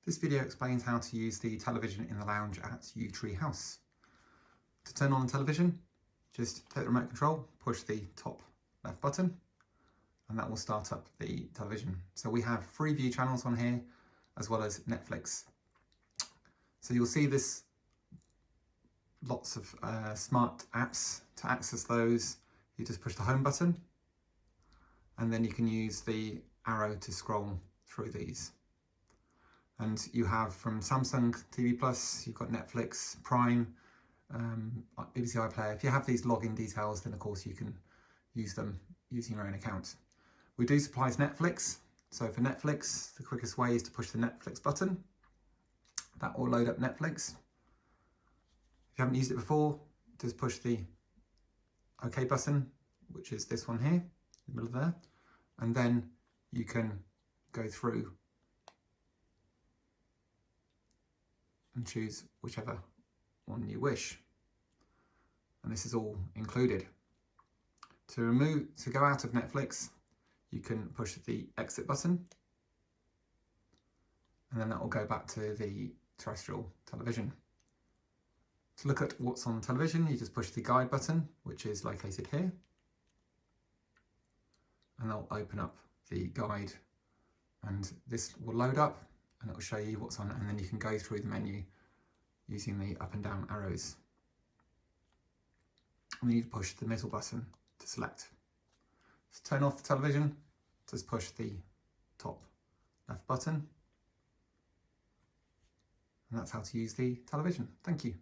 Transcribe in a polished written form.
This video explains how to use the television in the lounge at Yew Tree House. To turn on the television, just take the remote control, push the top left button, and that will start up the television. So we have 3 view channels on here, as well as Netflix. So you'll see this lots of smart apps. To access those, you just push the home button, and then you can use the arrow to scroll through these. And you have from Samsung TV Plus, you've got Netflix, Prime, BBC iPlayer. If you have these login details, then of course you can use them using your own account. We do supply Netflix. So for Netflix, the quickest way is to push the Netflix button. That will load up Netflix. If you haven't used it before, just push the OK button, which is this one here, in the middle there. And then you can go through and choose whichever one you wish. And this is all included. To go out of Netflix, you can push the exit button, and then that will go back to the terrestrial television. To look at what's on television, you just push the guide button, which is located here, and that'll open up the guide, and this will load up and it will show you what's on, and then you can go through the menu using the up and down arrows. And then you push the middle button to select. To turn off the television, just push the top left button, and that's how to use the television. Thank you.